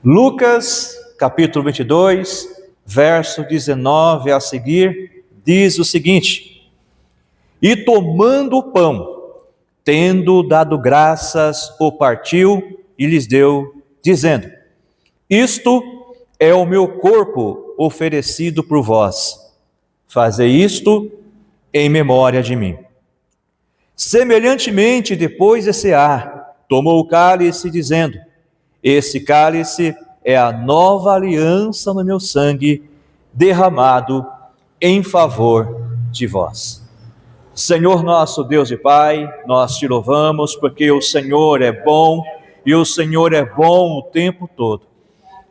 Lucas, capítulo 22, verso 19 a seguir, diz o seguinte: E tomando o pão, tendo dado graças, o partiu e lhes deu, dizendo: Isto é o meu corpo oferecido por vós. Fazei isto em memória de mim. Semelhantemente, depois de cear, tomou o cálice, dizendo: Este cálice é a nova aliança no meu sangue, derramado em favor de vós. Senhor nosso Deus e Pai, nós te louvamos porque o Senhor é bom e o Senhor é bom o tempo todo.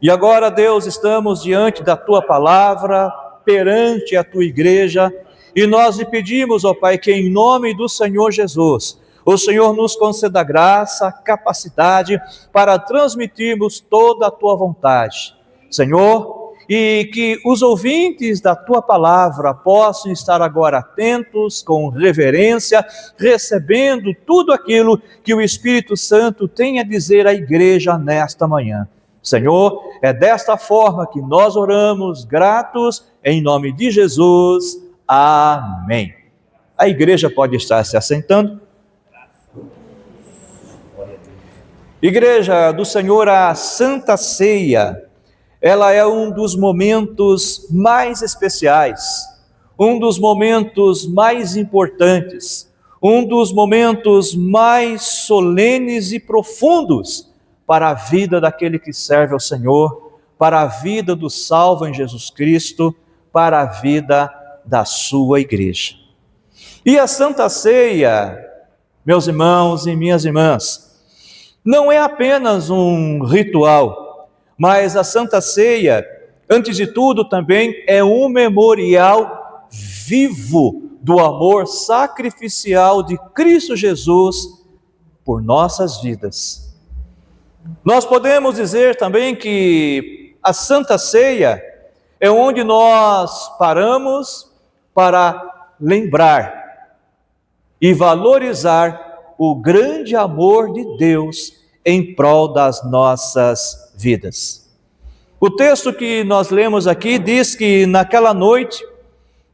E agora, Deus, estamos diante da tua palavra, perante a tua igreja, e nós lhe pedimos, ó Pai, que em nome do Senhor Jesus, o Senhor nos conceda graça, capacidade para transmitirmos toda a tua vontade, Senhor, e que os ouvintes da tua palavra possam estar agora atentos, com reverência, recebendo tudo aquilo que o Espírito Santo tem a dizer à igreja nesta manhã. Senhor, é desta forma que nós oramos, gratos, em nome de Jesus. Amém. A igreja pode estar se assentando. Igreja do Senhor, a Santa Ceia, ela é um dos momentos mais especiais, um dos momentos mais importantes, um dos momentos mais solenes e profundos para a vida daquele que serve ao Senhor, para a vida do salvo em Jesus Cristo, para a vida da sua igreja. E a Santa Ceia, meus irmãos e minhas irmãs, não é apenas um ritual, mas a Santa Ceia, antes de tudo, também é um memorial vivo do amor sacrificial de Cristo Jesus por nossas vidas. Nós podemos dizer também que a Santa Ceia é onde nós paramos para lembrar e valorizar o grande amor de Deus em prol das nossas vidas. O texto que nós lemos aqui diz que naquela noite,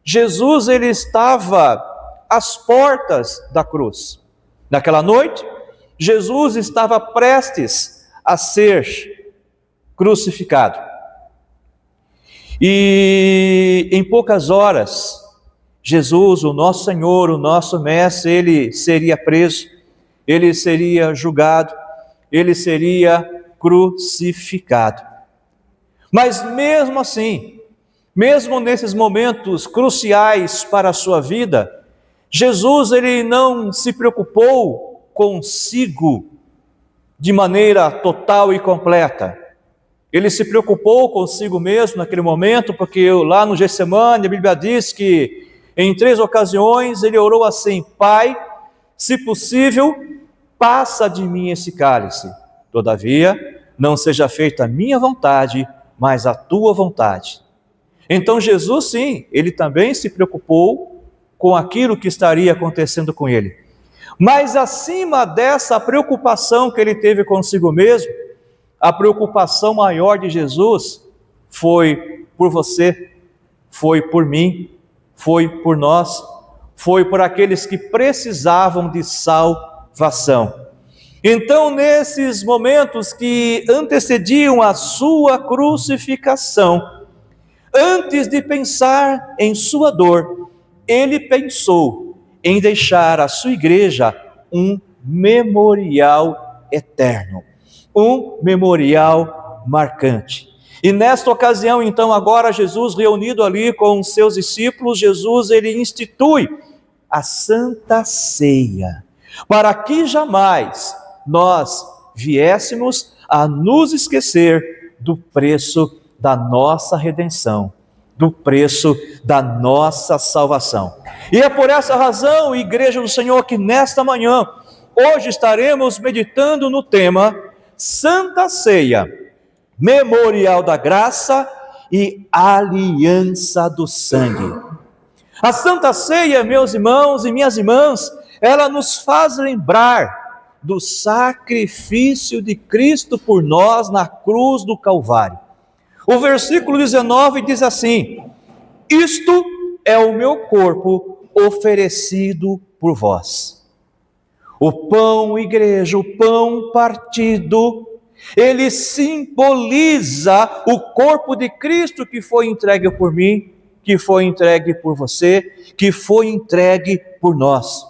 Jesus ele estava às portas da cruz. Naquela noite, Jesus estava prestes a ser crucificado. E em poucas horas, Jesus, o nosso Senhor, o nosso Mestre, ele seria preso, ele seria julgado, ele seria crucificado. Mas mesmo assim, mesmo nesses momentos cruciais para a sua vida, Jesus ele não se preocupou consigo de maneira total e completa. Ele se preocupou consigo mesmo naquele momento, porque lá no Getsemane, a Bíblia diz que em 3 ocasiões ele orou assim: Pai, se possível, passa de mim esse cálice. Todavia, não seja feita a minha vontade, mas a tua vontade. Então Jesus, sim, ele também se preocupou com aquilo que estaria acontecendo com ele. Mas acima dessa preocupação que ele teve consigo mesmo, a preocupação maior de Jesus foi por você, foi por mim, foi por nós, foi por aqueles que precisavam de salvação. Então, nesses momentos que antecediam a sua crucificação, antes de pensar em sua dor, ele pensou em deixar à sua igreja um memorial eterno, um memorial marcante. E nesta ocasião, então, agora Jesus reunido ali com os seus discípulos, Jesus ele institui a Santa Ceia, para que jamais nós viéssemos a nos esquecer do preço da nossa redenção, do preço da nossa salvação. E é por essa razão, igreja do Senhor, que nesta manhã, hoje estaremos meditando no tema Santa Ceia, memorial da graça e aliança do sangue. A Santa Ceia, meus irmãos e minhas irmãs, ela nos faz lembrar do sacrifício de Cristo por nós na cruz do Calvário. O versículo 19 diz assim: isto é o meu corpo oferecido por vós. O pão, igreja, o pão partido, ele simboliza o corpo de Cristo que foi entregue por mim, que foi entregue por você, que foi entregue por nós.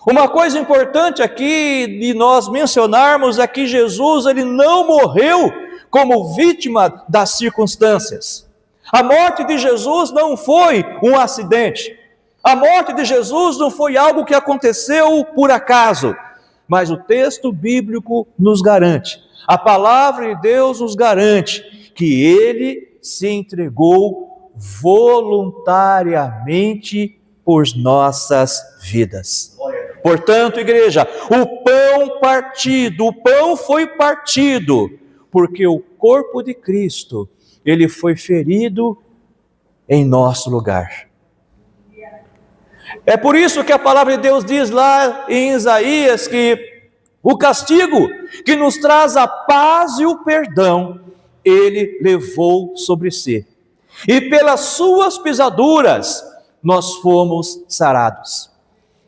Uma coisa importante aqui de nós mencionarmos é que Jesus, ele não morreu como vítima das circunstâncias. A morte de Jesus não foi um acidente. A morte de Jesus não foi algo que aconteceu por acaso. Mas o texto bíblico nos garante, a palavra de Deus nos garante que ele se entregou voluntariamente por nossas vidas. Portanto, igreja, o pão foi partido, porque o corpo de Cristo, ele foi ferido em nosso lugar. É por isso que a palavra de Deus diz lá em Isaías que o castigo que nos traz a paz e o perdão, ele levou sobre si. E pelas suas pisaduras, nós fomos sarados.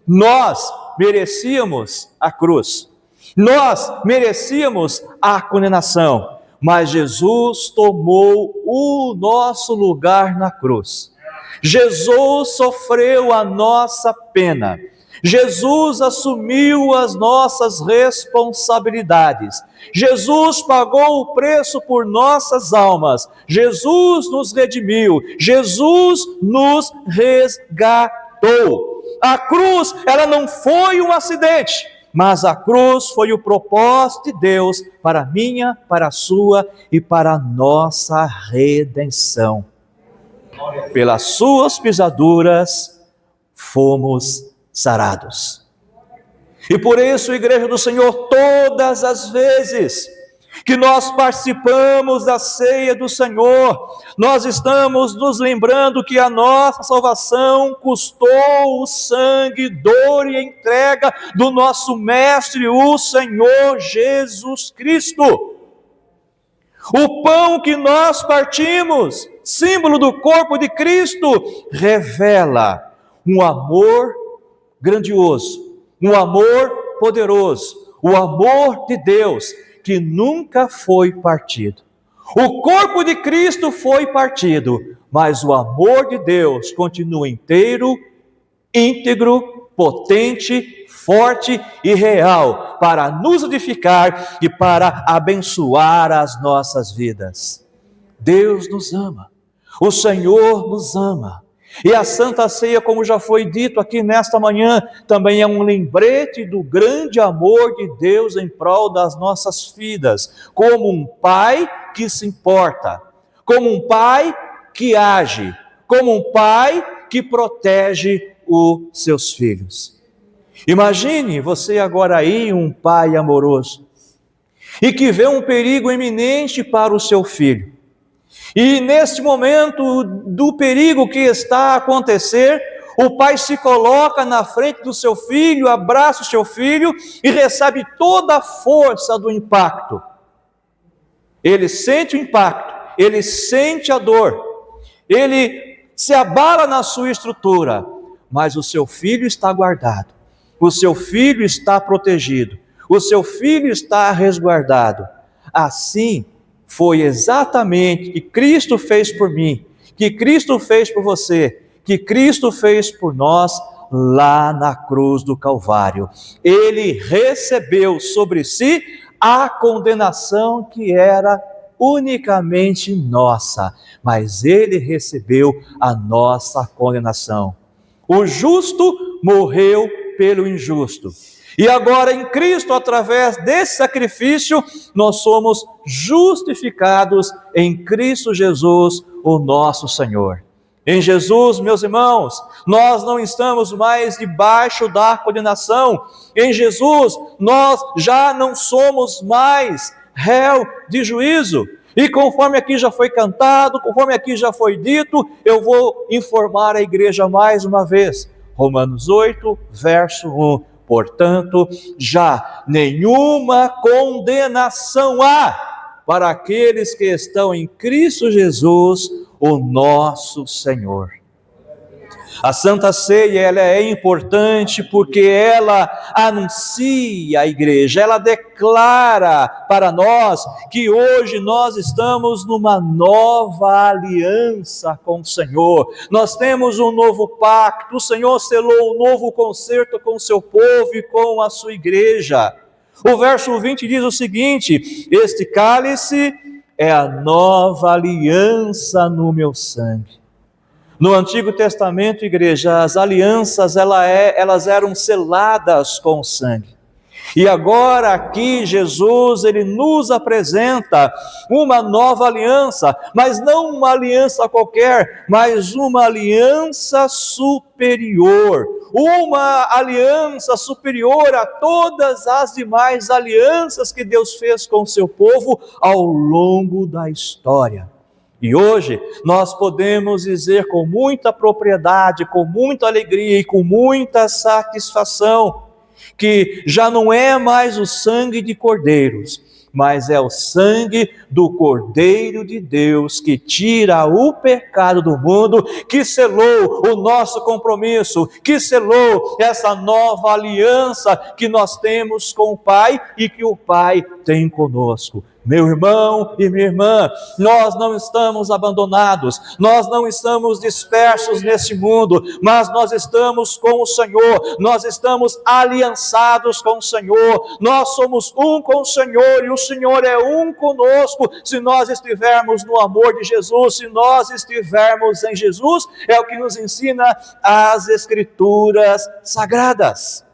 Nós merecíamos a cruz, nós merecíamos a condenação, mas Jesus tomou o nosso lugar na cruz. Jesus sofreu a nossa pena, Jesus assumiu as nossas responsabilidades, Jesus pagou o preço por nossas almas, Jesus nos redimiu, Jesus nos resgatou. A cruz, ela não foi um acidente, mas a cruz foi o propósito de Deus para a minha, para a sua e para a nossa redenção. Pelas suas pisaduras fomos sarados. E por isso, igreja do Senhor, todas as vezes que nós participamos da ceia do Senhor, nós estamos nos lembrando que a nossa salvação custou o sangue, dor e entrega do nosso Mestre, o Senhor Jesus Cristo. O pão que nós partimos, símbolo do corpo de Cristo, revela um amor grandioso, um amor poderoso, o amor de Deus que nunca foi partido. O corpo de Cristo foi partido, mas o amor de Deus continua inteiro, íntegro, potente, forte e real para nos edificar e para abençoar as nossas vidas. Deus nos ama, o Senhor nos ama. E a Santa Ceia, como já foi dito aqui nesta manhã, também é um lembrete do grande amor de Deus em prol das nossas vidas, como um pai que se importa, como um pai que age, como um pai que protege os seus filhos. Imagine você agora aí, um pai amoroso, e que vê um perigo iminente para o seu filho. E neste momento do perigo que está a acontecer, o pai se coloca na frente do seu filho, abraça o seu filho e recebe toda a força do impacto. Ele sente o impacto, ele sente a dor, ele se abala na sua estrutura, mas o seu filho está guardado, o seu filho está protegido, o seu filho está resguardado. Assim, foi exatamente o que Cristo fez por mim, que Cristo fez por você, que Cristo fez por nós lá na cruz do Calvário. Ele recebeu sobre si a condenação que era unicamente nossa, mas ele recebeu a nossa condenação. O justo morreu pelo injusto. E agora em Cristo, através desse sacrifício, nós somos justificados em Cristo Jesus, o nosso Senhor. Em Jesus, meus irmãos, nós não estamos mais debaixo da condenação. Em Jesus, nós já não somos mais réu de juízo. E conforme aqui já foi cantado, conforme aqui já foi dito, eu vou informar a igreja mais uma vez. Romanos 8, verso 1. Portanto, já nenhuma condenação há para aqueles que estão em Cristo Jesus, o nosso Senhor. A Santa Ceia, ela é importante porque ela anuncia a igreja, ela declara para nós que hoje nós estamos numa nova aliança com o Senhor. Nós temos um novo pacto, o Senhor selou um novo concerto com o seu povo e com a sua igreja. O verso 20 diz o seguinte: este cálice é a nova aliança no meu sangue. No Antigo Testamento, igreja, as alianças elas eram seladas com sangue. E agora aqui Jesus, ele nos apresenta uma nova aliança, mas não uma aliança qualquer, mas uma aliança superior. Uma aliança superior a todas as demais alianças que Deus fez com o seu povo ao longo da história. E hoje nós podemos dizer com muita propriedade, com muita alegria e com muita satisfação, que já não é mais o sangue de cordeiros, mas é o sangue do Cordeiro de Deus que tira o pecado do mundo, que selou o nosso compromisso, que selou essa nova aliança que nós temos com o Pai e que o Pai tem conosco. Meu irmão e minha irmã, nós não estamos abandonados, nós não estamos dispersos nesse mundo, mas nós estamos com o Senhor, nós estamos aliançados com o Senhor, nós somos um com o Senhor e o Senhor é um conosco. Se nós estivermos no amor de Jesus, se nós estivermos em Jesus, é o que nos ensina as Escrituras Sagradas.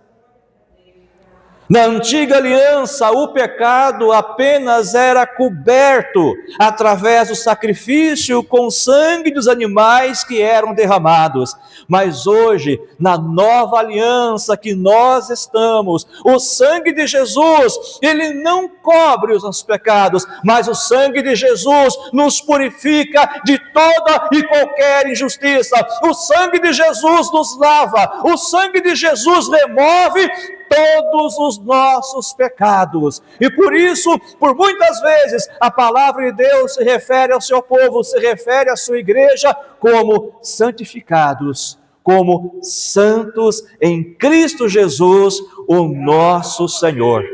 Na antiga aliança, o pecado apenas era coberto através do sacrifício com o sangue dos animais que eram derramados. Mas hoje, na nova aliança que nós estamos, o sangue de Jesus, ele não cobre os nossos pecados, mas o sangue de Jesus nos purifica de toda e qualquer injustiça. O sangue de Jesus nos lava, o sangue de Jesus remove todos os nossos pecados. E por isso, por muitas vezes, a palavra de Deus se refere ao seu povo, se refere à sua igreja como santificados, como santos em Cristo Jesus, o nosso Senhor.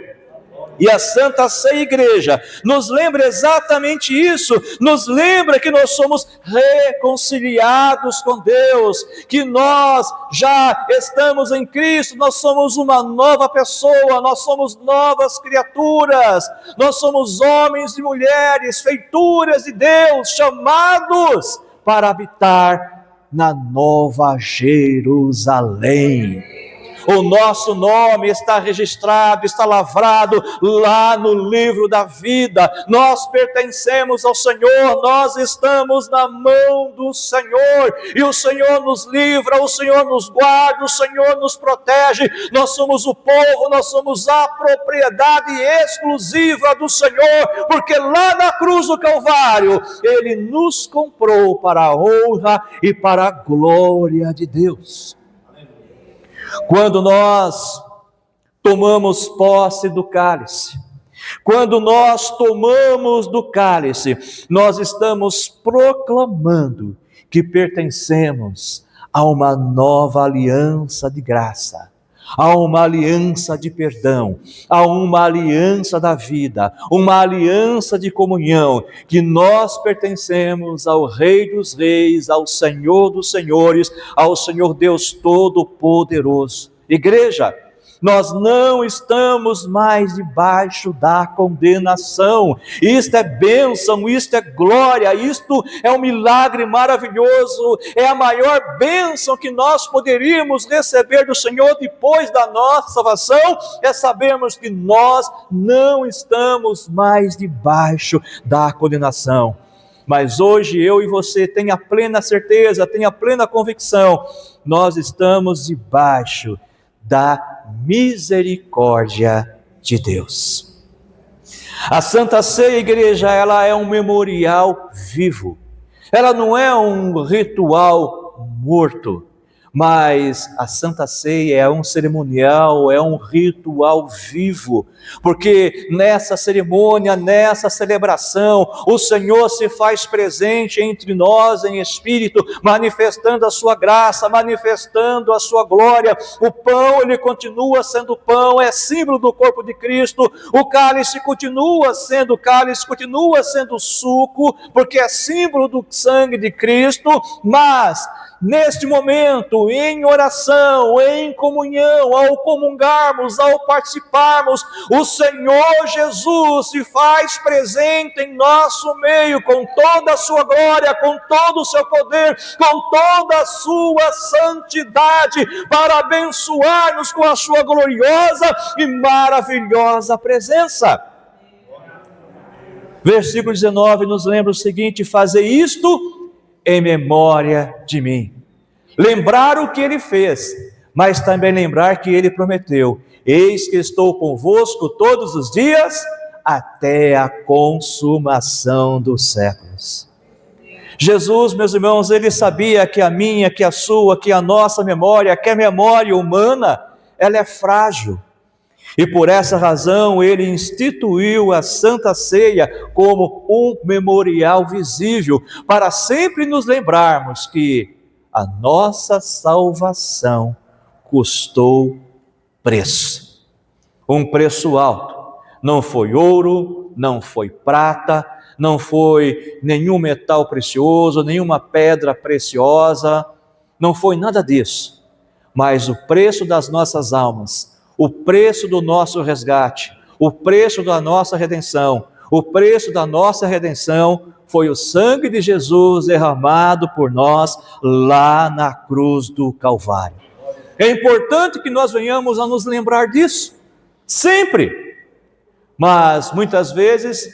E a Santa Ceia, igreja, nos lembra exatamente isso, nos lembra que nós somos reconciliados com Deus, que nós já estamos em Cristo, nós somos uma nova pessoa, nós somos novas criaturas, nós somos homens e mulheres, feituras de Deus, chamados para habitar na Nova Jerusalém. O nosso nome está registrado, está lavrado lá no livro da vida. Nós pertencemos ao Senhor, nós estamos na mão do Senhor, e o Senhor nos livra, o Senhor nos guarda, o Senhor nos protege. Nós somos o povo, nós somos a propriedade exclusiva do Senhor, porque lá na cruz do Calvário, Ele nos comprou para a honra e para a glória de Deus. Quando nós tomamos posse do cálice, quando nós tomamos do cálice, nós estamos proclamando que pertencemos a uma nova aliança de graça, a uma aliança de perdão, a uma aliança da vida, uma aliança de comunhão, que nós pertencemos ao Rei dos Reis, ao Senhor dos Senhores, ao Senhor Deus Todo-Poderoso. Igreja, nós não estamos mais debaixo da condenação. Isto é bênção, isto é glória, isto é um milagre maravilhoso, é a maior bênção que nós poderíamos receber do Senhor depois da nossa salvação, é sabermos que nós não estamos mais debaixo da condenação. Mas hoje eu e você tenha plena certeza, tenha plena convicção, nós estamos debaixo da misericórdia de Deus. A Santa Ceia, igreja, ela é um memorial vivo. Ela não é um ritual morto, Mas a Santa Ceia é um cerimonial, é um ritual vivo, porque nessa cerimônia, nessa celebração, o Senhor se faz presente entre nós em espírito, manifestando a sua graça, manifestando a sua glória. O pão, ele continua sendo pão, é símbolo do corpo de Cristo. O cálice continua sendo cálice, continua sendo suco, porque é símbolo do sangue de Cristo. Mas neste momento, em oração, em comunhão, ao comungarmos, ao participarmos, o Senhor Jesus se faz presente em nosso meio, com toda a sua glória, com todo o seu poder, com toda a sua santidade, para abençoar-nos com a sua gloriosa e maravilhosa presença. Versículo 19 nos lembra o seguinte: fazer isto em memória de mim. Lembrar o que ele fez, mas também lembrar que ele prometeu: eis que estou convosco todos os dias, até a consumação dos séculos. Jesus, meus irmãos, ele sabia que a minha, que a sua, que a nossa memória, que a memória humana, ela é frágil. E por essa razão ele instituiu a Santa Ceia como um memorial visível, para sempre nos lembrarmos que a nossa salvação custou preço. Um preço alto. Não foi ouro, não foi prata, não foi nenhum metal precioso, nenhuma pedra preciosa, não foi nada disso. Mas o preço das nossas almas, o preço do nosso resgate, o preço da nossa redenção, o preço da nossa redenção foi o sangue de Jesus derramado por nós lá na cruz do Calvário. É importante que nós venhamos a nos lembrar disso, sempre. Mas muitas vezes,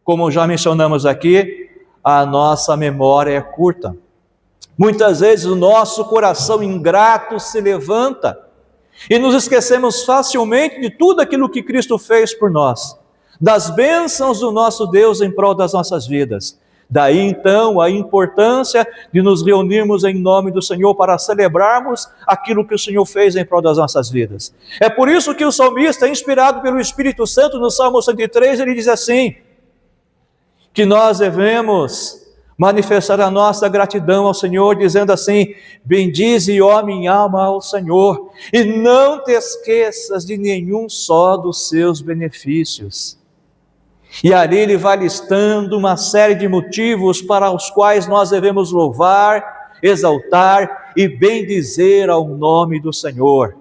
como já mencionamos aqui, a nossa memória é curta. Muitas vezes o nosso coração ingrato se levanta e nos esquecemos facilmente de tudo aquilo que Cristo fez por nós, das bênçãos do nosso Deus em prol das nossas vidas. Daí então a importância de nos reunirmos em nome do Senhor para celebrarmos aquilo que o Senhor fez em prol das nossas vidas. É por isso que o salmista, inspirado pelo Espírito Santo, no Salmo 103, ele diz assim, que nós devemos manifestar a nossa gratidão ao Senhor, dizendo assim: bendize, ó minha alma, ao Senhor, e não te esqueças de nenhum só dos seus benefícios. E ali ele vai listando uma série de motivos para os quais nós devemos louvar, exaltar e bendizer ao nome do Senhor.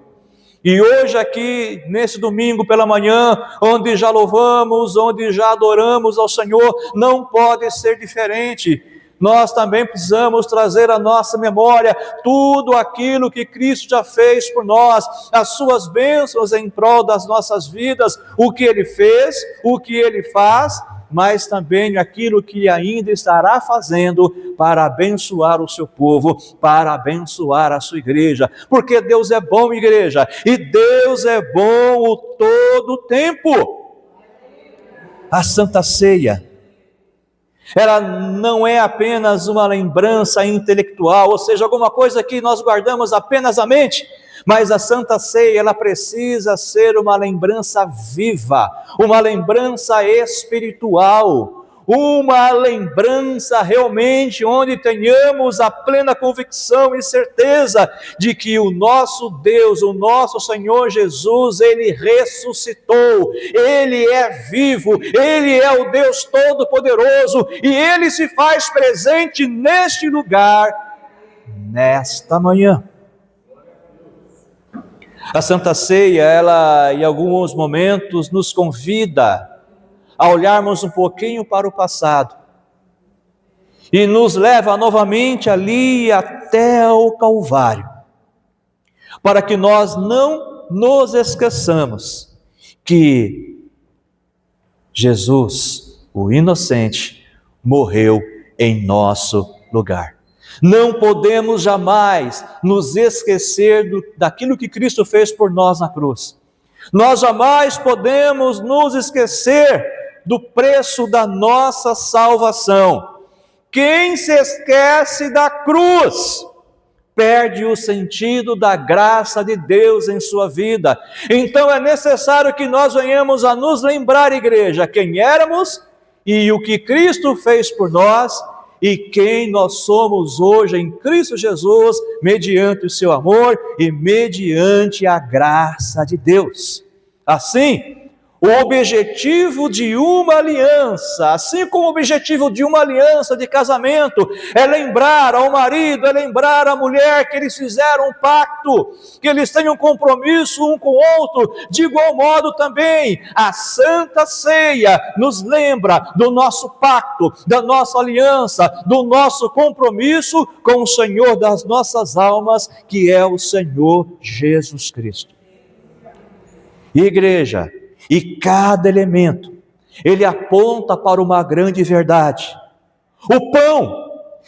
E hoje aqui, nesse domingo pela manhã, onde já louvamos, onde já adoramos ao Senhor, não pode ser diferente. Nós também precisamos trazer à nossa memória tudo aquilo que Cristo já fez por nós, as suas bênçãos em prol das nossas vidas, o que Ele fez, o que Ele faz, mas também aquilo que ainda estará fazendo para abençoar o seu povo, para abençoar a sua igreja, porque Deus é bom, igreja, e Deus é bom o todo o tempo. A Santa Ceia, ela não é apenas uma lembrança intelectual, ou seja, alguma coisa que nós guardamos apenas à mente, mas a Santa Ceia, ela precisa ser uma lembrança viva, uma lembrança espiritual, uma lembrança realmente onde tenhamos a plena convicção e certeza de que o nosso Deus, o nosso Senhor Jesus, Ele ressuscitou, Ele é vivo, Ele é o Deus Todo-Poderoso e Ele se faz presente neste lugar, nesta manhã. A Santa Ceia, ela em alguns momentos nos convida a olharmos um pouquinho para o passado e nos leva novamente ali até o Calvário, para que nós não nos esqueçamos que Jesus, o inocente, morreu em nosso lugar. Não podemos jamais nos esquecer daquilo que Cristo fez por nós na cruz. Nós jamais podemos nos esquecer do preço da nossa salvação. Quem se esquece da cruz perde o sentido da graça de Deus em sua vida. Então é necessário que nós venhamos a nos lembrar, igreja, quem éramos e o que Cristo fez por nós e quem nós somos hoje em Cristo Jesus, mediante o seu amor e mediante a graça de Deus. Assim, o objetivo de uma aliança, assim como o objetivo de uma aliança de casamento, é lembrar ao marido, é lembrar à mulher que eles fizeram um pacto, que eles têm um compromisso um com o outro. De igual modo também, a Santa Ceia nos lembra do nosso pacto, da nossa aliança, do nosso compromisso com o Senhor das nossas almas, que é o Senhor Jesus Cristo. Igreja, e cada elemento, ele aponta para uma grande verdade. O pão,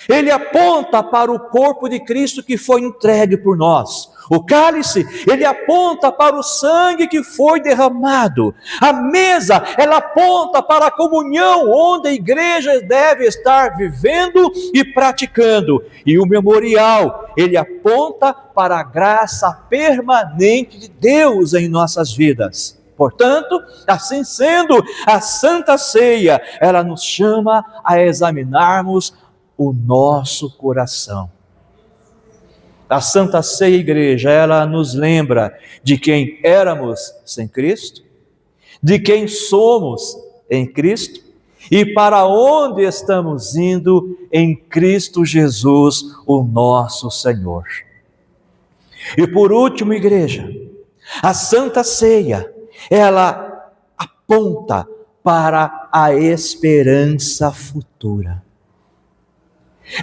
ele aponta para o corpo de Cristo que foi entregue por nós. O cálice, ele aponta para o sangue que foi derramado. A mesa, ela aponta para a comunhão onde a igreja deve estar vivendo e praticando. E o memorial, ele aponta para a graça permanente de Deus em nossas vidas. Portanto, assim sendo, a Santa Ceia, ela nos chama a examinarmos o nosso coração. A Santa Ceia, igreja, ela nos lembra de quem éramos sem Cristo, de quem somos em Cristo e para onde estamos indo em Cristo Jesus, o nosso Senhor. E por último, igreja, a Santa Ceia, ela aponta para a esperança futura.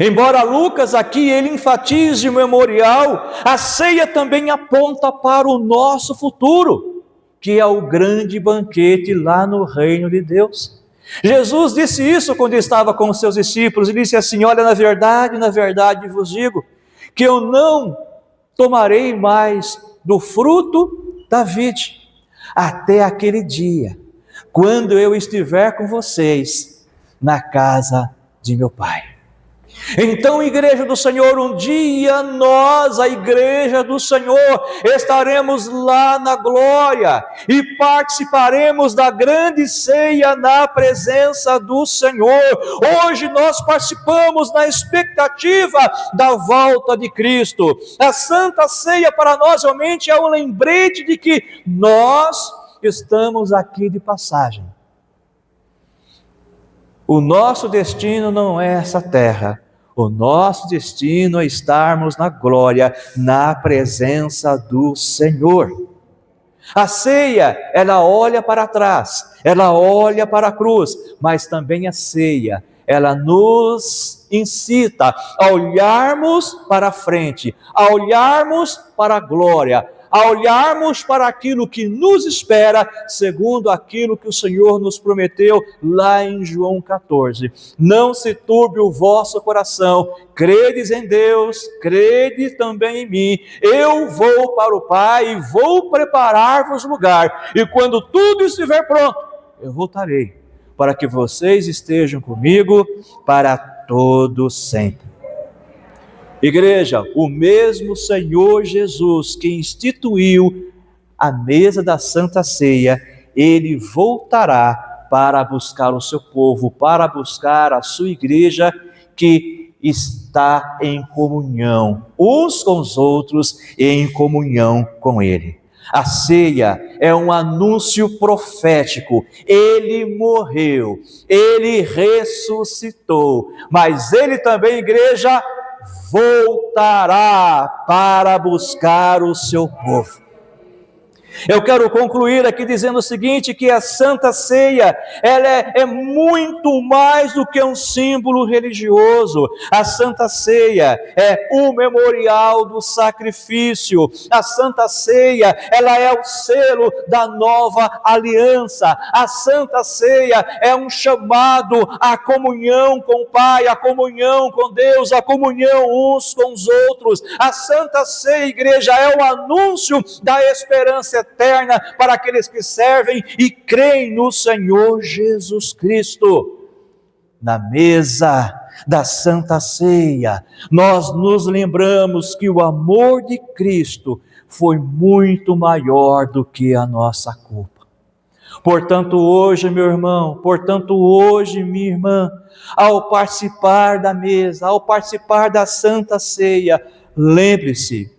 Embora Lucas aqui ele enfatize o memorial, a ceia também aponta para o nosso futuro, que é o grande banquete lá no reino de Deus. Jesus disse isso quando estava com os seus discípulos, ele disse assim: olha, na verdade vos digo, que eu não tomarei mais do fruto da vide, até aquele dia, quando eu estiver com vocês na casa de meu Pai. Então, igreja do Senhor, um dia nós, a igreja do Senhor, estaremos lá na glória e participaremos da grande ceia na presença do Senhor. Hoje nós participamos na expectativa da volta de Cristo. A Santa Ceia para nós realmente é um lembrete de que nós estamos aqui de passagem. O nosso destino não é essa terra. O nosso destino é estarmos na glória, na presença do Senhor. A ceia, ela olha para trás, ela olha para a cruz, mas também a ceia, ela nos incita a olharmos para a frente, a olharmos para a glória, a olharmos para aquilo que nos espera, segundo aquilo que o Senhor nos prometeu lá em João 14. Não se turbe o vosso coração, credes em Deus, crede também em mim. Eu vou para o Pai e vou preparar-vos lugar, e quando tudo estiver pronto, eu voltarei, para que vocês estejam comigo para todo sempre. Igreja, o mesmo Senhor Jesus que instituiu a mesa da Santa Ceia, Ele voltará para buscar o seu povo, para buscar a sua igreja que está em comunhão uns com os outros e em comunhão com Ele. A ceia é um anúncio profético. Ele morreu, Ele ressuscitou, mas Ele também, igreja, voltará para buscar o seu povo. Eu quero concluir aqui dizendo o seguinte, que a Santa Ceia, ela é muito mais do que um símbolo religioso. A Santa Ceia é o memorial do sacrifício. A Santa Ceia, ela é o selo da nova aliança. A Santa Ceia é um chamado à comunhão com o Pai, à comunhão com Deus, à comunhão uns com os outros. A Santa Ceia, igreja, é o anúncio da esperança eterna para aqueles que servem e creem no Senhor Jesus Cristo. Na mesa da Santa Ceia, nós nos lembramos que o amor de Cristo foi muito maior do que a nossa culpa. Portanto, hoje, meu irmão, portanto, hoje, minha irmã, ao participar da mesa, ao participar da Santa Ceia, lembre-se,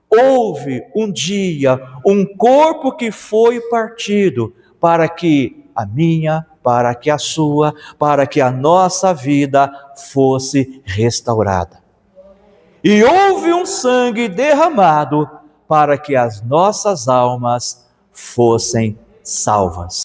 houve um dia um corpo que foi partido para que a minha, para que a sua, para que a nossa vida fosse restaurada. E houve um sangue derramado para que as nossas almas fossem salvas.